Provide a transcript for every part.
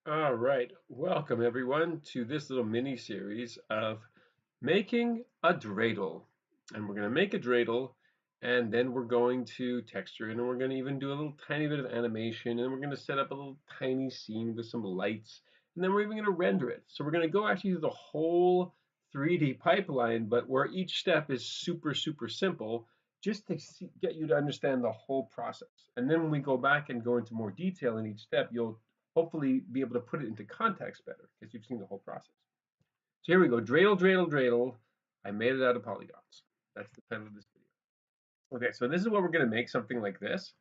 All right, welcome everyone to this little mini series of making a dreidel. And we're going to make a dreidel and then we're going to texture it and we're going to even do a little tiny bit of animation and we're going to set up a little tiny scene with some lights and then we're even going to render it. So we're going to go actually through the whole 3D pipeline, but where each step is super simple just to get you to understand the whole process. And then when we go back and go into more detail in each step, you'll hopefully be able to put it into context better because you've seen the whole process. So here we go. Dreidel. I made it out of polygons. That's the title of this video. Okay, so this is what we're going to make, something like this.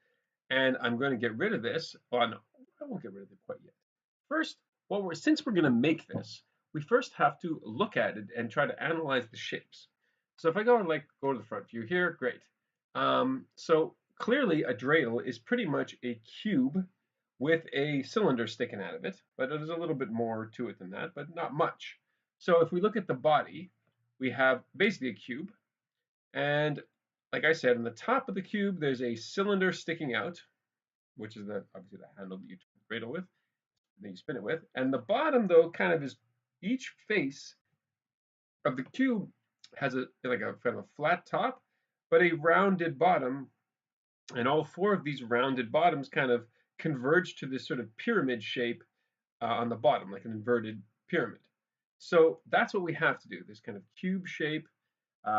And I'm going to get rid of this. Oh, no, I won't get rid of it quite yet. First, since we're going to make this, we first have to look at it and try to analyze the shapes. So if I go and go to the front view here, great. So clearly a dreidel is pretty much a cube with a cylinder sticking out of it, but there's a little bit more to it than that, but not much. So if we look at the body, we have basically a cube, and like I said, on the top of the cube, there's a cylinder sticking out, which is obviously the handle that you dreidel with, that you spin it with. And the bottom, though, kind of is each face of the cube has a kind of a flat top, but a rounded bottom, and all four of these rounded bottoms kind of converge to this sort of pyramid shape on the bottom, like an inverted pyramid. So that's what we have to do, this kind of cube shape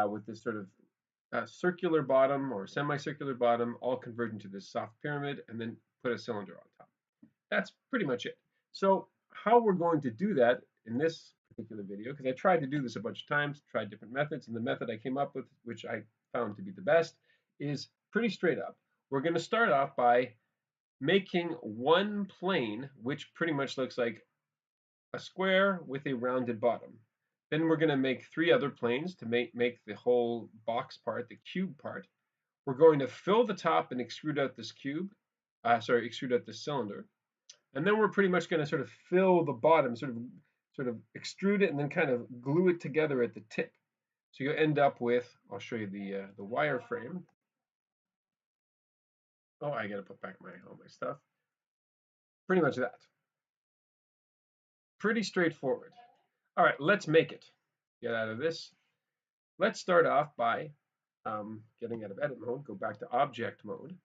with this sort of circular bottom or semicircular bottom, all converge into this soft pyramid, and then put a cylinder on top. That's pretty much it. So how we're going to do that in this particular video, because I tried to do this a bunch of times, tried different methods, and the method I came up with, which I found to be the best, is pretty straight up. We're going to start off by making one plane, which pretty much looks like a square with a rounded bottom. Then we're going to make three other planes to make the whole box part, the cube part. We're going to fill the top and extrude out this extrude out this cylinder. And then we're pretty much going to sort of fill the bottom, sort of extrude it and then kind of glue it together at the tip. So you'll end up with, I'll show you the wireframe. Oh, I got to put back all my stuff. Pretty much that. Pretty straightforward. All right, let's make it. Get out of this. Let's start off by getting out of edit mode, go back to object mode,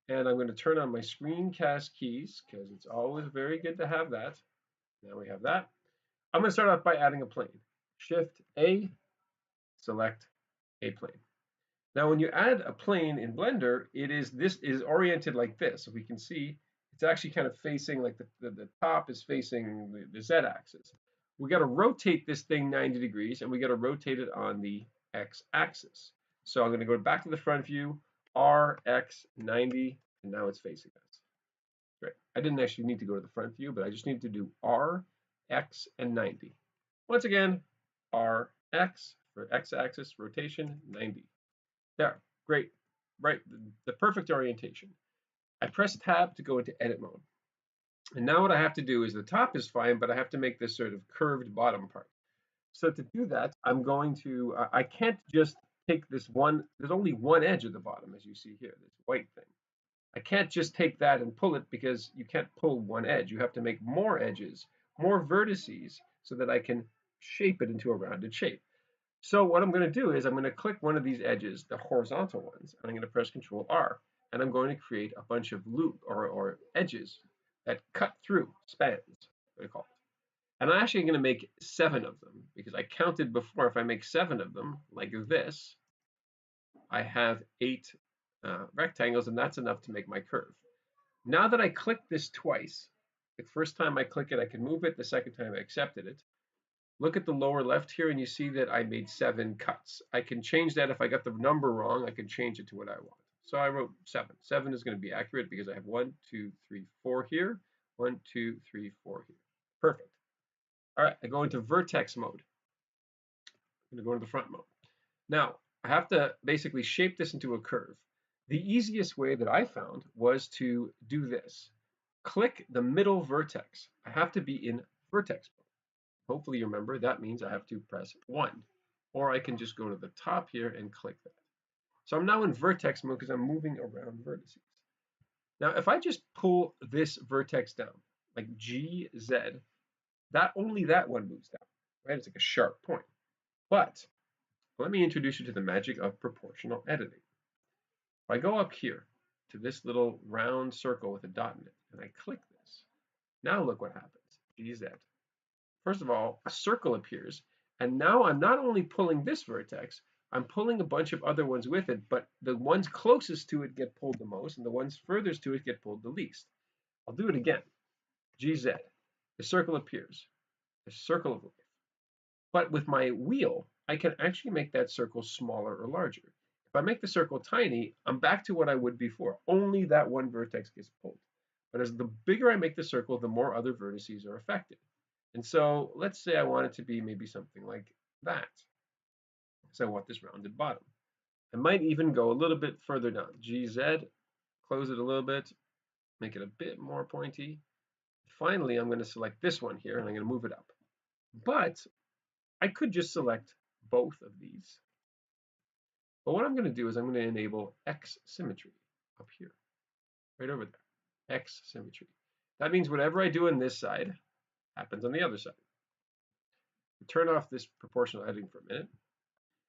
and I'm going to turn on my screencast keys because it's always very good to have that. Now we have that. I'm going to start off by adding a plane. Shift A, select a plane. Now when you add a plane in Blender, this is oriented like this. So we can see it's actually kind of facing like the top is facing the Z-axis. We got to rotate this thing 90 degrees and we got to rotate it on the X-axis. So I'm going to go back to the front view, R, X, 90, and now it's facing us. Great. I didn't actually need to go to the front view, but I just need to do R, X, and 90. Once again, R, X for X-axis rotation, 90. There, great, right, the perfect orientation. I press tab to go into edit mode. And now what I have to do is the top is fine, but I have to make this sort of curved bottom part. So to do that, I'm going to, I can't just take this one, there's only one edge at the bottom, as you see here, this white thing. I can't just take that and pull it because you can't pull one edge. You have to make more edges, more vertices, so that I can shape it into a rounded shape. So what I'm going to do is I'm going to click one of these edges, the horizontal ones, and I'm going to press Control R, and I'm going to create a bunch of loop or edges that cut through, spans, what I call it. And I'm actually going to make 7 of them because I counted before. If I make 7 of them like this, I have 8 rectangles, and that's enough to make my curve. Now that I click this twice, the first time I click it, I can move it. The second time I accepted it. Look at the lower left here and you see that I made 7 cuts. I can change that if I got the number wrong, I can change it to what I want. So I wrote 7. 7 is going to be accurate because I have 1, 2, 3, 4 here, 1, 2, 3, 4 here. Perfect. All right, I go into vertex mode. I'm going to go into the front mode. Now, I have to basically shape this into a curve. The easiest way that I found was to do this. Click the middle vertex. I have to be in vertex mode. Hopefully you remember that means I have to press 1, or I can just go to the top here and click that. So I'm now in vertex mode because I'm moving around vertices. Now if I just pull this vertex down, like GZ, that only that one moves down, right? It's like a sharp point. But let me introduce you to the magic of proportional editing. If I go up here to this little round circle with a dot in it, and I click this, now look what happens. GZ. First of all, a circle appears, and now I'm not only pulling this vertex, I'm pulling a bunch of other ones with it, but the ones closest to it get pulled the most, and the ones furthest to it get pulled the least. I'll do it again. GZ. The circle appears. The circle of life. But with my wheel, I can actually make that circle smaller or larger. If I make the circle tiny, I'm back to what I would before. Only that one vertex gets pulled. But as the bigger I make the circle, the more other vertices are affected. And so let's say I want it to be maybe something like that. So I want this rounded bottom. I might even go a little bit further down. GZ, close it a little bit, make it a bit more pointy. Finally, I'm going to select this one here, and I'm going to move it up. But I could just select both of these. But what I'm going to do is I'm going to enable X symmetry up here, right over there. X symmetry. That means whatever I do on this side happens on the other side. Turn off this proportional editing for a minute.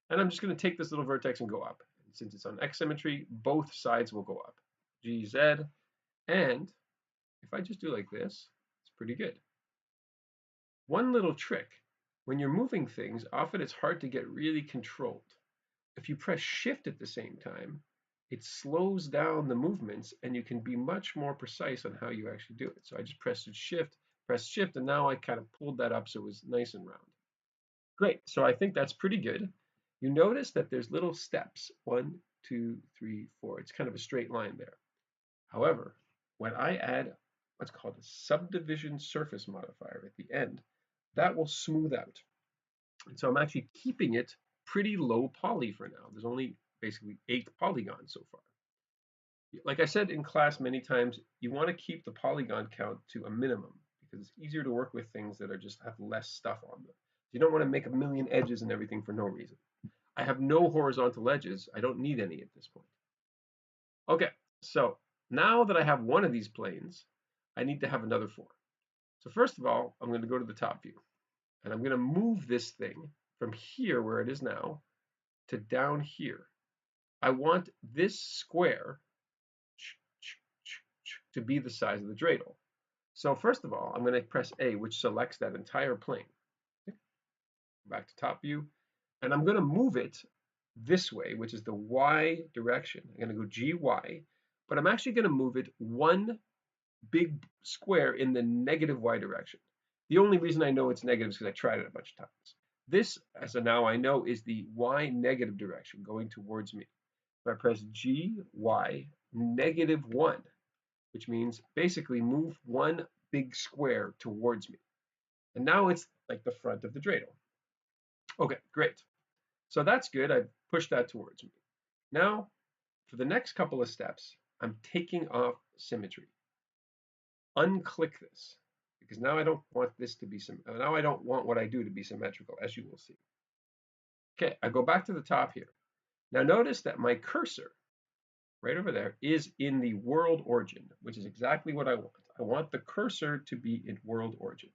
And I'm just going to take this little vertex and go up. And since it's on X symmetry, both sides will go up. GZ. And if I just do like this, it's pretty good. One little trick. When you're moving things, often it's hard to get really controlled. If you press Shift at the same time, it slows down the movements and you can be much more precise on how you actually do it. So I just pressed Shift, and now I kind of pulled that up so it was nice and round. Great, so I think that's pretty good. You notice that there's little steps, 1, 2, 3, 4. It's kind of a straight line there. However, when I add what's called a subdivision surface modifier at the end, that will smooth out. And so I'm actually keeping it pretty low poly for now. There's only basically 8 polygons so far. Like I said in class many times, you want to keep the polygon count to a minimum because it's easier to work with things that are just have less stuff on them. You don't want to make a million edges and everything for no reason. I have no horizontal edges. I don't need any at this point. Okay, so now that I have one of these planes, I need to have another 4. So first of all, I'm going to go to the top view. And I'm going to move this thing from here where it is now to down here. I want this square to be the size of the dreidel. So first of all, I'm going to press A, which selects that entire plane. Back to top view. And I'm going to move it this way, which is the Y direction. I'm going to go GY, but I'm actually going to move it one big square in the negative Y direction. The only reason I know it's negative is because I tried it a bunch of times. This, as of now I know, is the Y negative direction going towards me. If I press G, Y, -1, which means basically move one big square towards me. And now it's like the front of the dreidel. Okay, great. So that's good. I've pushed that towards me. Now, for the next couple of steps, I'm taking off symmetry. Unclick this because now I don't want this to be now I don't want what I do to be symmetrical, as you will see. Okay, I go back to the top here. Now notice that my cursor right over there is in the world origin, which is exactly what I want. I want the cursor to be in world origin.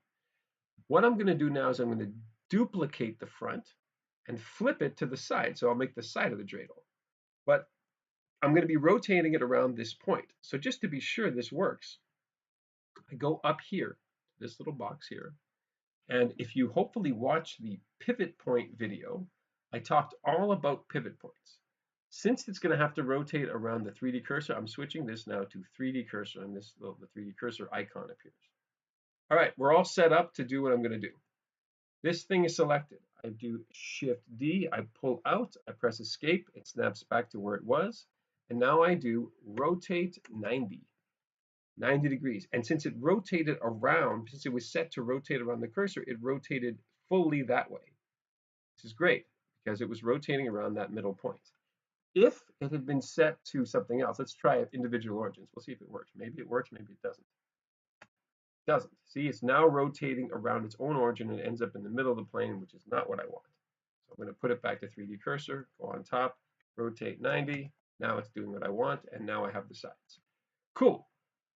What I'm going to do now is I'm going to duplicate the front and flip it to the side. So I'll make the side of the dreidel. But I'm going to be rotating it around this point. So just to be sure this works, I go up here, this little box here, and if you hopefully watch the pivot point video, I talked all about pivot points. Since it's going to have to rotate around the 3D cursor, I'm switching this now to 3D cursor, and the 3D cursor icon appears. All right, we're all set up to do what I'm going to do. This thing is selected. I do Shift D, I pull out, I press Escape, it snaps back to where it was, and now I do rotate 90 degrees. And since it rotated around, since it was set to rotate around the cursor, it rotated fully that way. This is great because it was rotating around that middle point. If it had been set to something else, let's try individual origins. We'll see if it works. Maybe it works, maybe it doesn't. It doesn't. See, it's now rotating around its own origin and it ends up in the middle of the plane, which is not what I want. So I'm going to put it back to 3D cursor, go on top, rotate 90. Now it's doing what I want, and now I have the sides. Cool.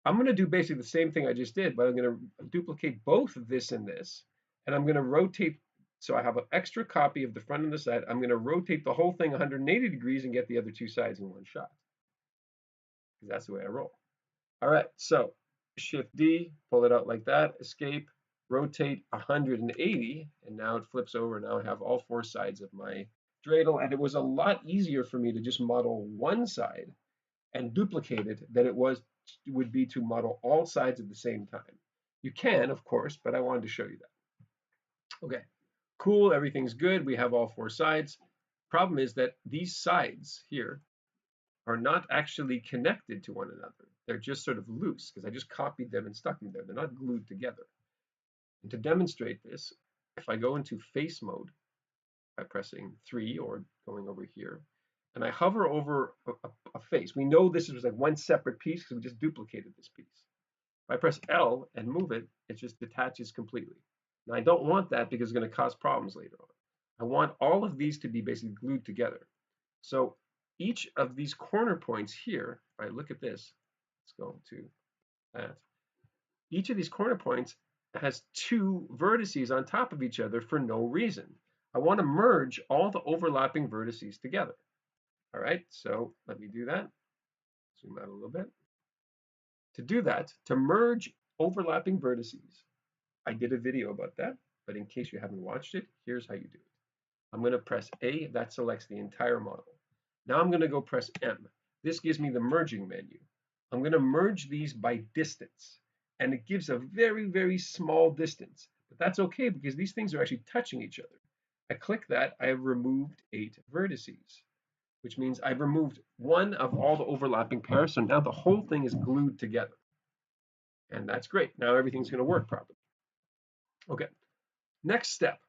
I'm going to do basically the same thing I just did, but I'm going to duplicate both this and this, and I'm going to rotate. So I have an extra copy of the front and the side. I'm going to rotate the whole thing 180 degrees and get the other two sides in one shot, because that's the way I roll. All right, so Shift D, pull it out like that, escape, rotate 180, and now it flips over. Now I have all four sides of my dreidel, and it was a lot easier for me to just model one side and duplicate it than it would be to model all sides at the same time. You can, of course, but I wanted to show you that. Okay, cool, everything's good. We have all four sides. Problem is that these sides here are not actually connected to one another. They're just sort of loose because I just copied them and stuck them there. They're not glued together. And to demonstrate this, if I go into face mode by pressing 3 or going over here, and I hover over a face, we know this was like one separate piece because we just duplicated this piece. If I press L and move it, it just detaches completely. Now I don't want that because it's going to cause problems later on. I want all of these to be basically glued together. So each of these corner points here, if I look at this, let's go to that. Each of these corner points has two vertices on top of each other for no reason. I want to merge all the overlapping vertices together. All right, so let me do that. Zoom out a little bit. To do that, to merge overlapping vertices, I did a video about that, but in case you haven't watched it, here's how you do it. I'm going to press A, that selects the entire model. Now I'm going to go press M. This gives me the merging menu. I'm going to merge these by distance, and it gives a very, very small distance, but that's okay because these things are actually touching each other. I click that, I have removed 8 vertices, which means I've removed one of all the overlapping pairs, so now the whole thing is glued together. And that's great. Now everything's going to work properly. Okay, next step.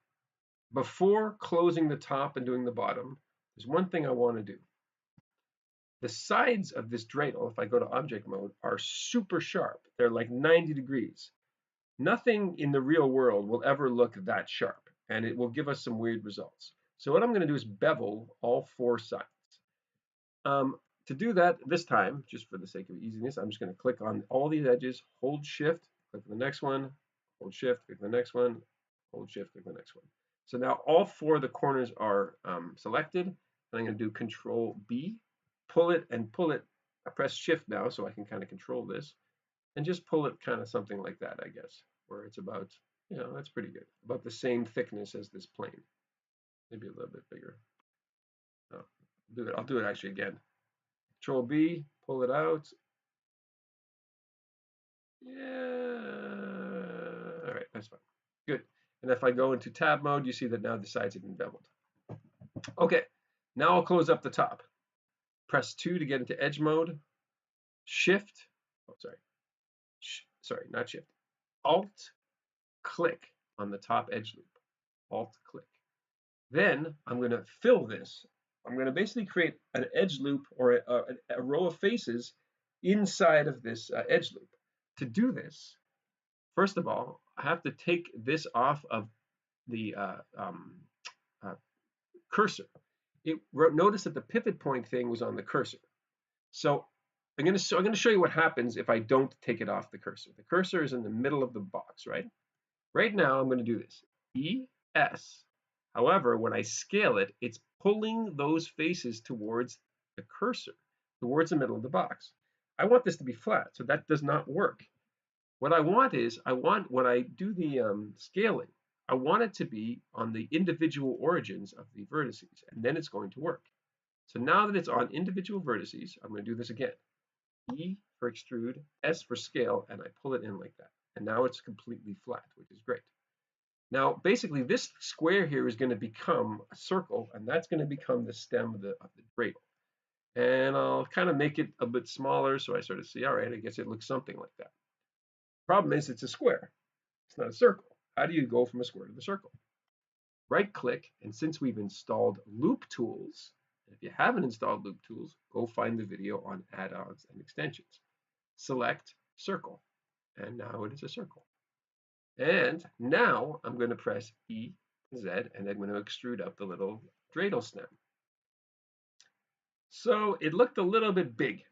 Before closing the top and doing the bottom, there's one thing I want to do. The sides of this dreidel, if I go to object mode, are super sharp. They're like 90 degrees. Nothing in the real world will ever look that sharp, and it will give us some weird results. So what I'm going to do is bevel all four sides. To do that this time, just for the sake of easiness, I'm just going to click on all these edges, hold shift, click the next one, hold shift, click the next one, hold shift, click the next one. So now all four of the corners are selected, and I'm going to do Control B, pull it and pull it. I press shift now so I can kind of control this, and just pull it kind of something like that, I guess, where it's about, that's pretty good, about the same thickness as this plane, maybe a little bit bigger. I'll do it actually again. Control B, pull it out. Yeah, all right, that's fine. Good. And if I go into tab mode, you see that now the sides have been beveled. Okay, now I'll close up the top. Press 2 to get into edge mode. Shift, sorry, not shift. Alt, click on the top edge loop. Alt, click. Then I'm going to fill this. I'm going to basically create an edge loop or a row of faces inside of this edge loop. To do this, first of all, I have to take this off of the cursor. Notice that the pivot point thing was on the cursor. So I'm going to show you what happens if I don't take it off the cursor. The cursor is in the middle of the box, right? Right now, I'm going to do this. ES. However, when I scale it, it's pulling those faces towards the cursor, towards the middle of the box. I want this to be flat, so that does not work. What I want is, when I do the scaling, I want it to be on the individual origins of the vertices, and then it's going to work. So now that it's on individual vertices, I'm going to do this again. E for extrude, S for scale, and I pull it in like that. And now it's completely flat, which is great. Now, basically, this square here is going to become a circle, and that's going to become the stem of the dreidel. And I'll kind of make it a bit smaller, so I sort of see, all right, I guess it looks something like that. Problem is, it's a square. It's not a circle. How do you go from a square to the circle? Right-click, and since we've installed loop tools, if you haven't installed loop tools, go find the video on add-ons and extensions. Select circle, and now it is a circle. And now I'm going to press E, Z, and I'm going to extrude up the little dreidel stem. So it looked a little bit big.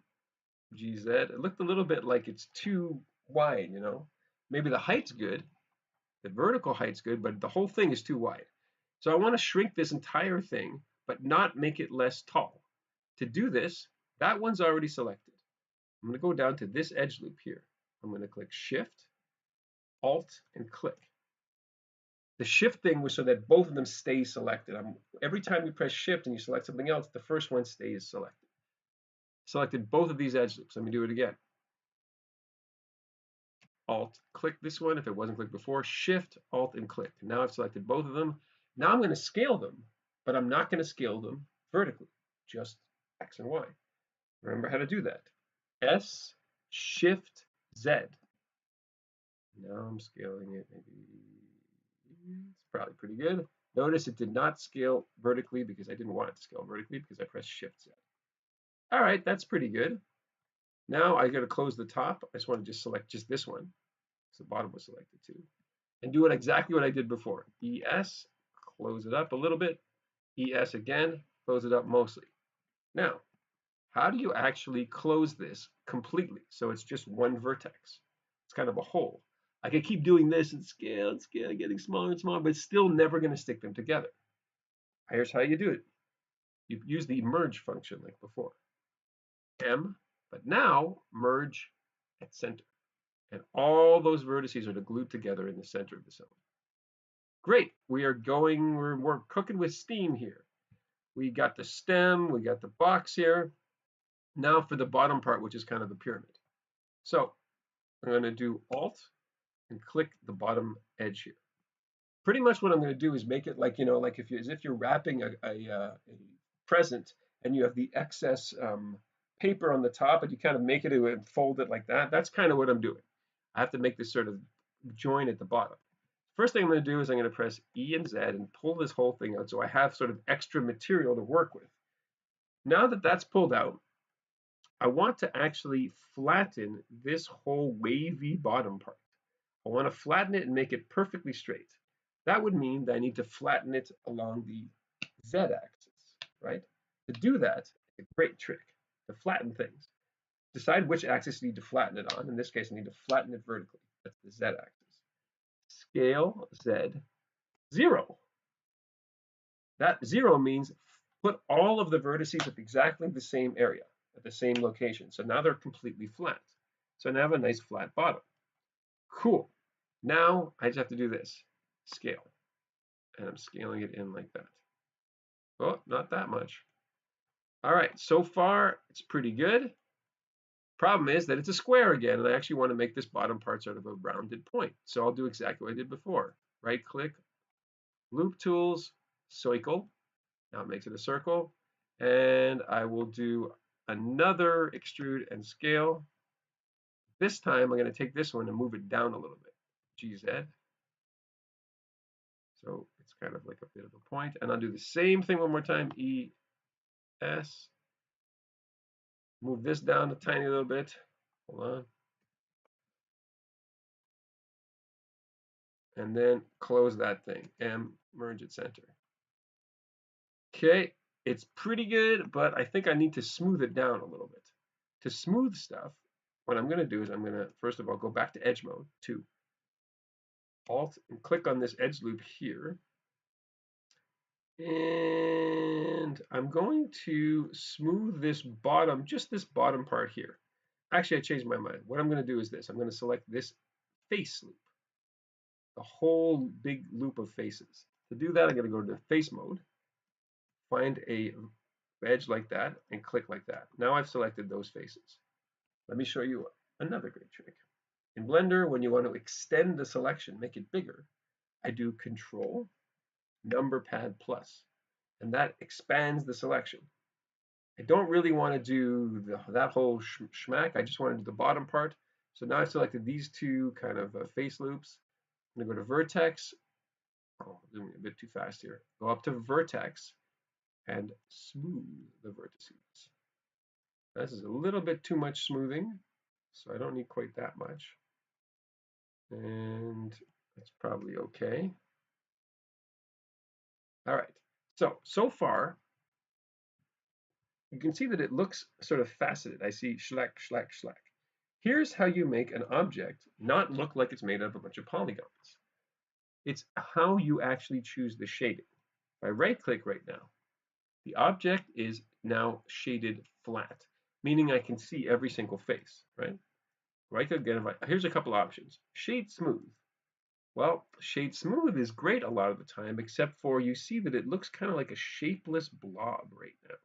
GZ. It looked a little bit like it's too wide, you know. Maybe the height's good, the vertical height's good, but the whole thing is too wide. So I want to shrink this entire thing, but not make it less tall. To do this, that one's already selected. I'm going to go down to this edge loop here. I'm going to click Shift, Alt, and click. The Shift thing was so that both of them stay selected. Every time you press Shift and you select something else, the first one stays selected. Selected both of these edge loops. Let me do it again. Alt, click this one if it wasn't clicked before, Shift, Alt, and click. Now I've selected both of them. Now I'm going to scale them, but I'm not going to scale them vertically, just X and Y. Remember how to do that. S, Shift, Z. Now I'm scaling it, maybe it's probably pretty good. Notice it did not scale vertically because I didn't want it to scale vertically because I pressed Shift Z. All right, that's pretty good. Now I got to close the top. I just want to just select just this one. So the bottom was selected too. And do it exactly what I did before. ES, close it up a little bit. ES again, close it up mostly. Now, how do you actually close this completely so it's just one vertex? It's kind of a hole. I could keep doing this and scale, getting smaller and smaller, but it's still never going to stick them together. Here's how you do it. You use the merge function like before. M, but now merge at center. And all those vertices are glued together in the center of the cylinder. Great, we're cooking with steam here. We got the stem, we got the box here. Now for the bottom part, which is kind of the pyramid. So I'm going to do Alt and click the bottom edge here. Pretty much what I'm going to do is make it like, you know, like as if you're wrapping a present and you have the excess paper on the top and you kind of make it and fold it like that. That's kind of what I'm doing. I have to make this sort of join at the bottom. First thing I'm going to do is I'm going to press E and Z and pull this whole thing out so I have sort of extra material to work with. Now that that's pulled out, I want to actually flatten this whole wavy bottom part. I want to flatten it and make it perfectly straight. That would mean that I need to flatten it along the Z axis, right? To do that, it's a great trick to flatten things. Decide which axis you need to flatten it on. In this case, I need to flatten it vertically. That's the Z axis. Scale Z 0. That 0 means put all of the vertices at exactly the same area, at the same location. So now they're completely flat. So now I have a nice flat bottom. Cool. Now I just have to do this, scale. And I'm scaling it in like that. Oh, not that much. All right, so far it's pretty good. Problem is that it's a square again, and I actually want to make this bottom part sort of a rounded point. So I'll do exactly what I did before. Right click, loop tools, circle. Now it makes it a circle. And I will do another extrude and scale. This time I'm going to take this one and move it down a little bit. GZ. So it's kind of like a bit of a point. And I'll do the same thing one more time. ES. Move this down a tiny little bit. Hold on. And then close that thing. M, merge at center. Okay, it's pretty good, but I think I need to smooth it down a little bit. To smooth stuff, what I'm going to do is I'm going to, first of all, go back to edge mode, 2. Alt, and click on this edge loop here. And I'm going to smooth this bottom, just this bottom part here. Actually, I changed my mind. What I'm going to do is this. I'm going to select this face loop, the whole big loop of faces. To do that, I'm going to go to face mode, find a edge like that, and click like that. Now I've selected those faces. Let me show you another great trick. In Blender, when you want to extend the selection, make it bigger, I do Control, number pad plus, and that expands the selection. I don't really want to do that whole schmack. I just want to do the bottom part. So now I've selected these two kind of face loops. I'm going to go to vertex. Oh, zooming a bit too fast here. Go up to vertex and smooth the vertices. This is a little bit too much smoothing, so I don't need quite that much. And that's probably okay. All right. So far, you can see that it looks sort of faceted. I see schlack, schlack, schlack. Here's how you make an object not look like it's made out of a bunch of polygons. It's how you actually choose the shading. If I right click right now, the object is now shaded flat, meaning I can see every single face, right? Right click again, here's a couple options. Shade smooth. Well, shade smooth is great a lot of the time, except for you see that it looks kind of like a shapeless blob right now.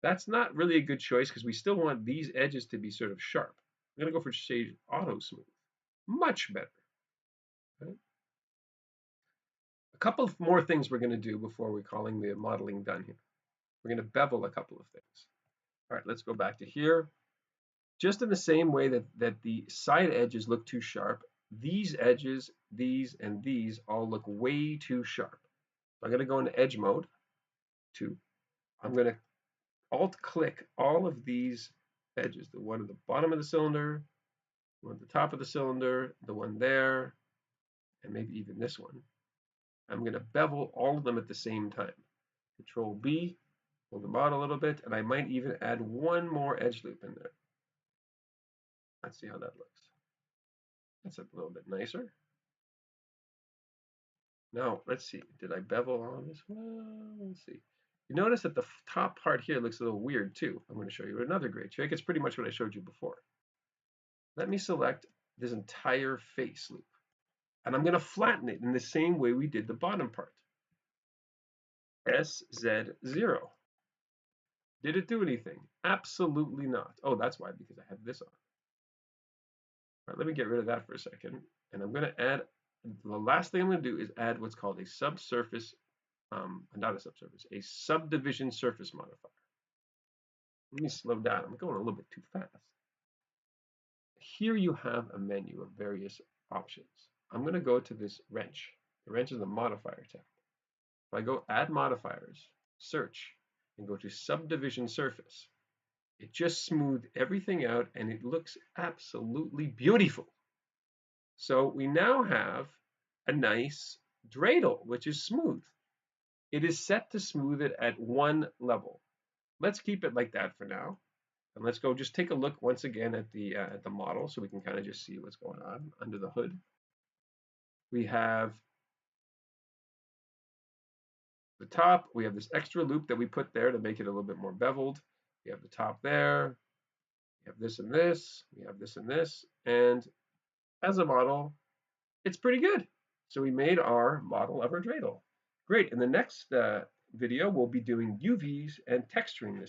That's not really a good choice because we still want these edges to be sort of sharp. I'm going to go for shade auto smooth. Much better. Right? A couple of more things we're going to do before we're calling the modeling done here. We're going to bevel a couple of things. All right, let's go back to here. Just in the same way that the side edges look too sharp, these edges, these, and these all look way too sharp. I'm going to go into edge mode, 2. I'm going to alt-click all of these edges, the one at the bottom of the cylinder, the one at the top of the cylinder, the one there, and maybe even this one. I'm going to bevel all of them at the same time. Control B, pull them out a little bit, and I might even add one more edge loop in there. Let's see how that looks. That's a little bit nicer. Now, let's see. Did I bevel all of this? Well, let's see. You notice that the top part here looks a little weird too. I'm going to show you another great trick. It's pretty much what I showed you before. Let me select this entire face loop. And I'm going to flatten it in the same way we did the bottom part. SZ0. Did it do anything? Absolutely not. Oh, that's why, because I have this on. All right, let me get rid of that for a second. And I'm going to add, the last thing I'm going to do is add what's called a subsurface, not a subsurface, a subdivision surface modifier. Let me slow down. I'm going a little bit too fast. Here you have a menu of various options. I'm going to go to this wrench. The wrench is the modifier tab. If I go add modifiers, search, and go to subdivision surface, it just smoothed everything out and it looks absolutely beautiful. So we now have a nice dreidel, which is smooth. It is set to smooth it at 1 level. Let's keep it like that for now. And let's go just take a look once again at the model so we can kind of just see what's going on under the hood. We have the top, we have this extra loop that we put there to make it a little bit more beveled. We have the top there, we have this and this, we have this and this, and as a model, it's pretty good. So we made our model of our dreidel. Great, in the next video, we'll be doing UVs and texturing this.